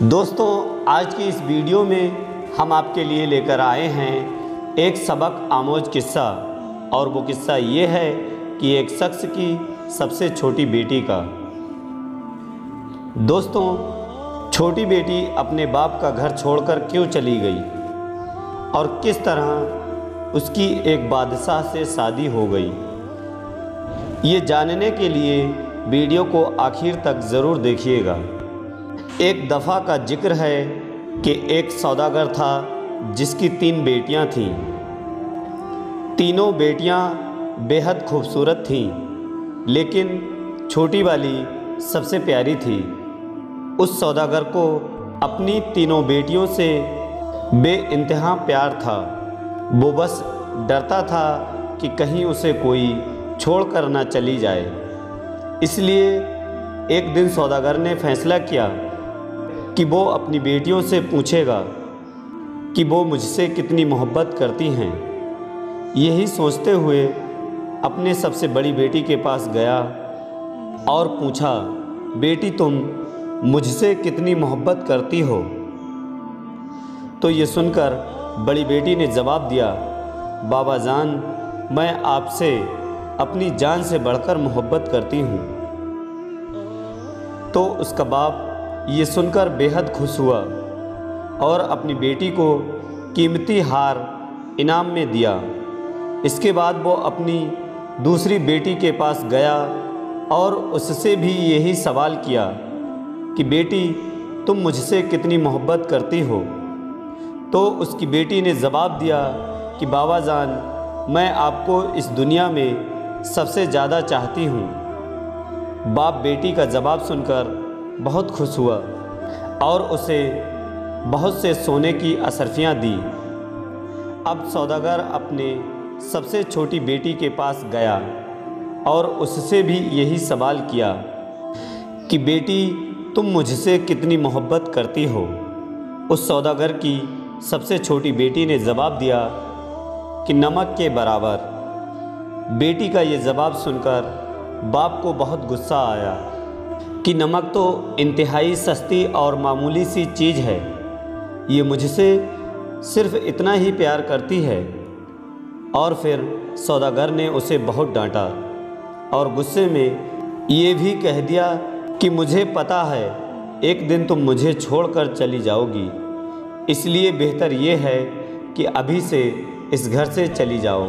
दोस्तों, आज की इस वीडियो में हम आपके लिए लेकर आए हैं एक सबक आमोज किस्सा। और वो किस्सा ये है कि एक शख्स की सबसे छोटी बेटी का। दोस्तों, छोटी बेटी अपने बाप का घर छोड़कर क्यों चली गई और किस तरह उसकी एक बादशाह से शादी हो गई, ये जानने के लिए वीडियो को आखिर तक ज़रूर देखिएगा। एक दफ़ा का जिक्र है कि एक सौदागर था जिसकी 3 बेटियां थीं। तीनों बेटियां बेहद खूबसूरत थीं, लेकिन छोटी वाली सबसे प्यारी थी। उस सौदागर को अपनी तीनों बेटियों से बेइंतहा प्यार था। वो बस डरता था कि कहीं उसे कोई छोड़कर ना चली जाए। इसलिए एक दिन सौदागर ने फैसला किया कि वो अपनी बेटियों से पूछेगा कि वो मुझसे कितनी मोहब्बत करती हैं। यही सोचते हुए अपने सबसे बड़ी बेटी के पास गया और पूछा, बेटी तुम मुझसे कितनी मोहब्बत करती हो? तो ये सुनकर बड़ी बेटी ने जवाब दिया, बाबा जान, मैं आपसे अपनी जान से बढ़कर मोहब्बत करती हूँ। तो उसका बाप ये सुनकर बेहद खुश हुआ और अपनी बेटी को कीमती हार इनाम में दिया। इसके बाद वो अपनी दूसरी बेटी के पास गया और उससे भी यही सवाल किया कि बेटी तुम मुझसे कितनी मोहब्बत करती हो? तो उसकी बेटी ने जवाब दिया कि बाबा जान, मैं आपको इस दुनिया में सबसे ज़्यादा चाहती हूँ। बाप बेटी का जवाब सुनकर बहुत खुश हुआ और उसे बहुत से सोने की अशर्फियाँ दी। अब सौदागर अपने सबसे छोटी बेटी के पास गया और उससे भी यही सवाल किया कि बेटी तुम मुझसे कितनी मोहब्बत करती हो? उस सौदागर की सबसे छोटी बेटी ने जवाब दिया कि नमक के बराबर। बेटी का ये जवाब सुनकर बाप को बहुत गुस्सा आया कि नमक तो इंतहाई सस्ती और मामूली सी चीज़ है, ये मुझसे सिर्फ इतना ही प्यार करती है। और फिर सौदागर ने उसे बहुत डांटा और गुस्से में ये भी कह दिया कि मुझे पता है एक दिन तुम मुझे छोड़कर चली जाओगी, इसलिए बेहतर ये है कि अभी से इस घर से चली जाओ।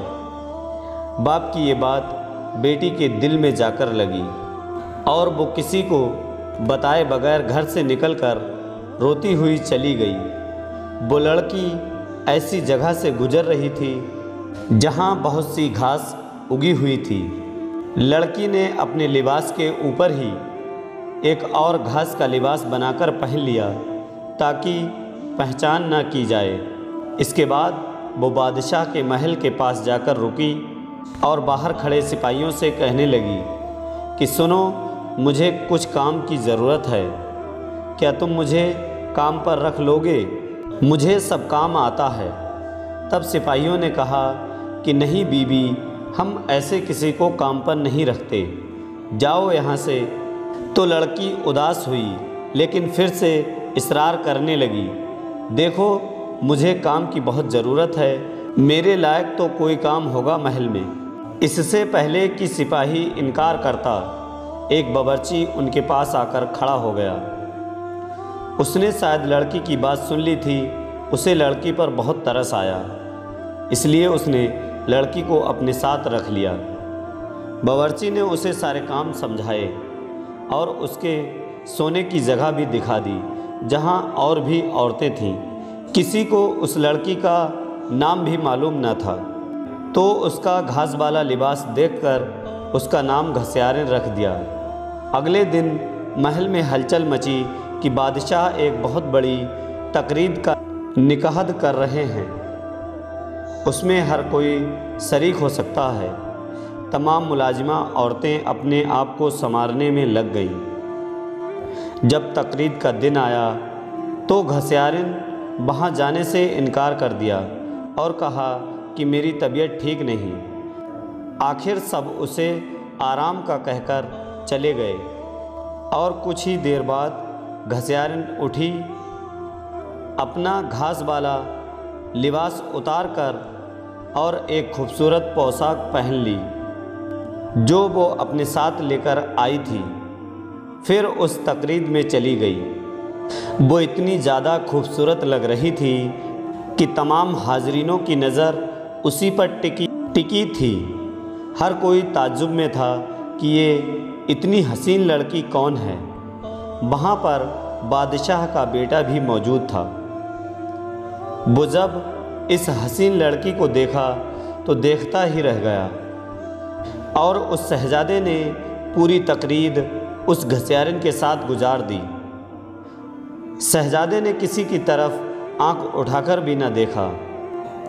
बाप की ये बात बेटी के दिल में जाकर लगी और वो किसी को बताए बगैर घर से निकलकर रोती हुई चली गई। वो लड़की ऐसी जगह से गुजर रही थी जहाँ बहुत सी घास उगी हुई थी। लड़की ने अपने लिबास के ऊपर ही एक और घास का लिबास बनाकर पहन लिया ताकि पहचान ना की जाए। इसके बाद वो बादशाह के महल के पास जाकर रुकी और बाहर खड़े सिपाहियों से कहने लगी कि सुनो, मुझे कुछ काम की ज़रूरत है, क्या तुम मुझे काम पर रख लोगे? मुझे सब काम आता है। तब सिपाहियों ने कहा कि नहीं बीबी, हम ऐसे किसी को काम पर नहीं रखते, जाओ यहाँ से। तो लड़की उदास हुई लेकिन फिर से इसरार करने लगी, देखो मुझे काम की बहुत ज़रूरत है, मेरे लायक तो कोई काम होगा महल में। इससे पहले कि सिपाही इनकार करता, एक बावर्ची उनके पास आकर खड़ा हो गया। उसने शायद लड़की की बात सुन ली थी। उसे लड़की पर बहुत तरस आया, इसलिए उसने लड़की को अपने साथ रख लिया। बावर्ची ने उसे सारे काम समझाए और उसके सोने की जगह भी दिखा दी जहां और भी औरतें थीं। किसी को उस लड़की का नाम भी मालूम न था, तो उसका घास वाला लिबास देखकर उसका नाम घसियारिन रख दिया। अगले दिन महल में हलचल मची कि बादशाह एक बहुत बड़ी तकरीब का निकाहत कर रहे हैं, उसमें हर कोई शरीक हो सकता है। तमाम मुलाजिमा औरतें अपने आप को संवारने में लग गईं। जब तकरीब का दिन आया तो घसियारिन वहाँ जाने से इनकार कर दिया और कहा कि मेरी तबीयत ठीक नहीं। आखिर सब उसे आराम का कहकर चले गए और कुछ ही देर बाद घसियारिन उठी अपना घास वाला लिबास उतार कर और एक खूबसूरत पोशाक पहन ली जो वो अपने साथ लेकर आई थी। फिर उस तकरीब में चली गई। वो इतनी ज़्यादा खूबसूरत लग रही थी कि तमाम हाज़रीनों की नज़र उसी पर टिकी थी। हर कोई ताज्जुब में था कि ये इतनी हसीन लड़की कौन है। वहाँ पर बादशाह का बेटा भी मौजूद था। वो जब इस हसीन लड़की को देखा तो देखता ही रह गया और उस शहज़ादे ने पूरी तकरीब उस घसियारिन के साथ गुजार दी। शहज़ादे ने किसी की तरफ आंख उठाकर भी न देखा।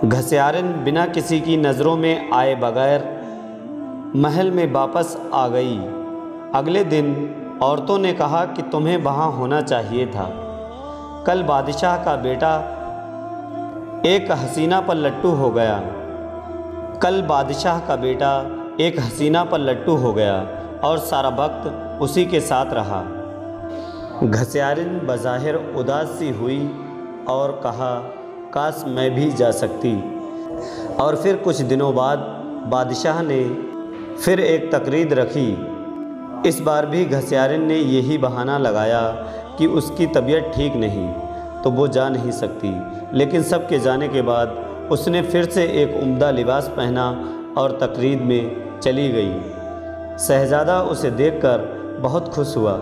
घसियारिन बिना किसी की नज़रों में आए बगैर महल में वापस आ गई। अगले दिन औरतों ने कहा कि तुम्हें वहाँ होना चाहिए था। कल बादशाह का बेटा एक हसीना पर लट्टू हो गया। और सारा वक्त उसी के साथ रहा। घसियारिन बज़ाहिर उदास सी हुई और कहा, काश मैं भी जा सकती। और फिर कुछ दिनों बाद बादशाह ने फिर एक तकरीर रखी। इस बार भी घसियारिन ने यही बहाना लगाया कि उसकी तबीयत ठीक नहीं तो वो जा नहीं सकती। लेकिन सबके जाने के बाद उसने फिर से एक उम्दा लिबास पहना और तकरीर में चली गई। शहज़ादा उसे देखकर बहुत खुश हुआ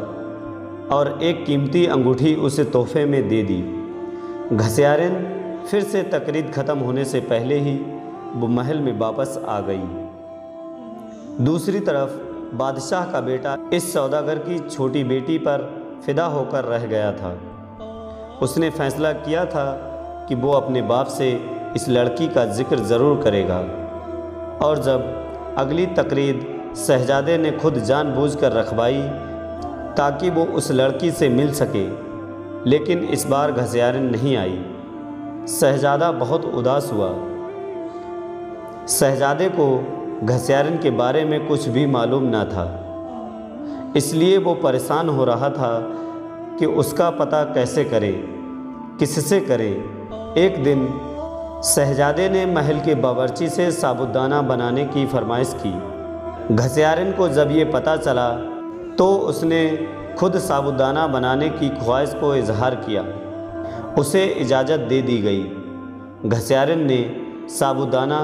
और एक कीमती अंगूठी उसे तोहफे में दे दी। घसियारिन फिर से तकरीर ख़त्म होने से पहले ही वो महल में वापस आ गई। दूसरी तरफ बादशाह का बेटा इस सौदागर की छोटी बेटी पर फ़िदा होकर रह गया था। उसने फ़ैसला किया था कि वो अपने बाप से इस लड़की का जिक्र ज़रूर करेगा। और जब अगली तकरीर शहज़ादे ने खुद जानबूझकर रखवाई ताकि वो उस लड़की से मिल सके, लेकिन इस बार घसियारिन नहीं आई। शहज़ादा बहुत उदास हुआ। शहज़ादे को घसियारिन के बारे में कुछ भी मालूम न था, इसलिए वो परेशान हो रहा था कि उसका पता कैसे करे, किससे करे। एक दिन शहज़ादे ने महल के बावर्ची से साबूदाना बनाने की फरमाइश की। घसियारिन को जब ये पता चला तो उसने खुद साबूदाना बनाने की ख्वाहिश को इजहार किया। उसे इजाज़त दे दी गई। घसियारिन ने साबूदाना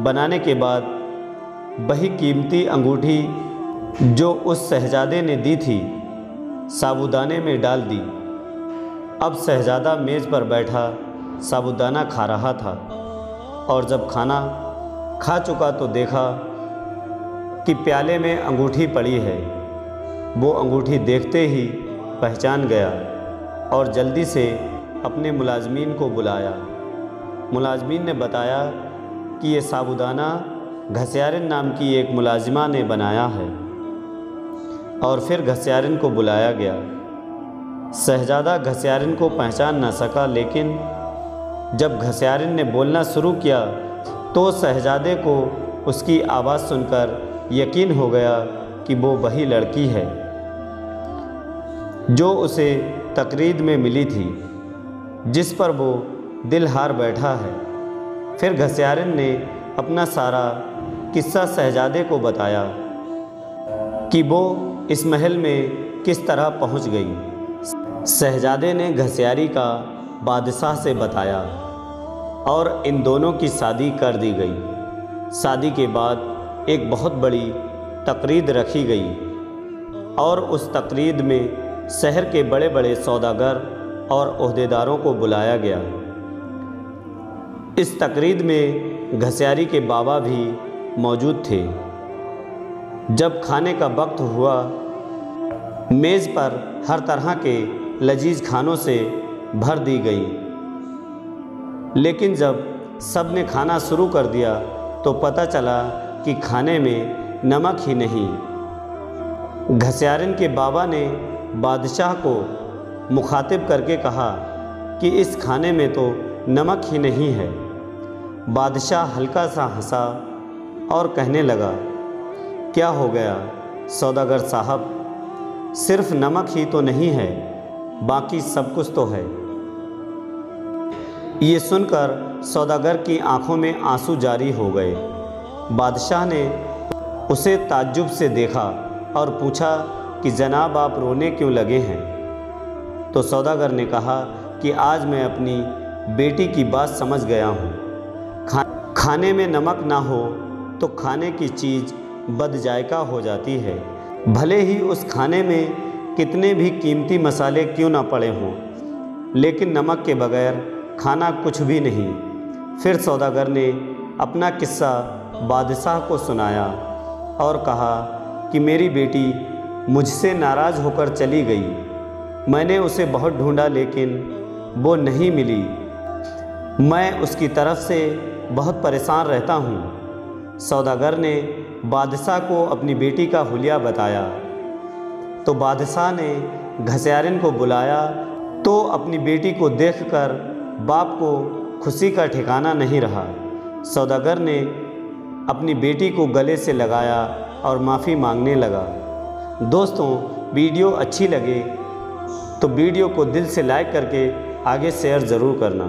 बनाने के बाद वही कीमती अंगूठी जो उस शहज़ादे ने दी थी साबूदाने में डाल दी। अब शहज़ादा मेज़ पर बैठा साबूदाना खा रहा था और जब खाना खा चुका तो देखा कि प्याले में अंगूठी पड़ी है। वो अंगूठी देखते ही पहचान गया और जल्दी से अपने मुलाजमीन को बुलाया। मुलाजमीन ने बताया कि ये साबूदाना घसियारिन नाम की एक मुलाजिमा ने बनाया है और फिर घसियारिन को बुलाया गया। शहज़ादा घसियारिन को पहचान न सका, लेकिन जब घसियारिन ने बोलना शुरू किया तो शहज़ादे को उसकी आवाज़ सुनकर यकीन हो गया कि वो वही लड़की है जो उसे तकरीर में मिली थी, जिस पर वो दिल हार बैठा है। फिर घसियारिन ने अपना सारा किस्सा शहज़ादे को बताया कि वो इस महल में किस तरह पहुंच गई। शहज़ादे ने घसियारी का बादशाह से बताया और इन दोनों की शादी कर दी गई। शादी के बाद एक बहुत बड़ी तकरीर रखी गई और उस तकरीर में शहर के बड़े बड़े सौदागर और ओहदेदारों को बुलाया गया। इस तकरीर में घसियारी के बाबा भी मौजूद थे। जब खाने का वक्त हुआ, मेज़ पर हर तरह के लजीज खानों से भर दी गई, लेकिन जब सब ने खाना शुरू कर दिया तो पता चला कि खाने में नमक ही नहीं। घसियारिन के बाबा ने बादशाह को मुखातिब करके कहा कि इस खाने में तो नमक ही नहीं है। बादशाह हल्का सा हंसा और कहने लगा, क्या हो गया सौदागर साहब, सिर्फ नमक ही तो नहीं है, बाकी सब कुछ तो है। ये सुनकर सौदागर की आंखों में आंसू जारी हो गए। बादशाह ने उसे ताज्जुब से देखा और पूछा कि जनाब आप रोने क्यों लगे हैं। तो सौदागर ने कहा कि आज मैं अपनी बेटी की बात समझ गया हूँ। खाने में नमक ना हो तो खाने की चीज़ बदजायका हो जाती है, भले ही उस खाने में कितने भी कीमती मसाले क्यों ना पड़े हों, लेकिन नमक के बगैर खाना कुछ भी नहीं। फिर सौदागर ने अपना किस्सा बादशाह को सुनाया और कहा कि मेरी बेटी मुझसे नाराज़ होकर चली गई। मैंने उसे बहुत ढूंढा लेकिन वो नहीं मिली। मैं उसकी तरफ से बहुत परेशान रहता हूँ। सौदागर ने बादशाह को अपनी बेटी का हुलिया बताया तो बादशाह ने घसियारिन को बुलाया तो अपनी बेटी को देखकर बाप को खुशी का ठिकाना नहीं रहा। सौदागर ने अपनी बेटी को गले से लगाया और माफ़ी मांगने लगा। दोस्तों, वीडियो अच्छी लगे तो वीडियो को दिल से लाइक करके आगे शेयर ज़रूर करना।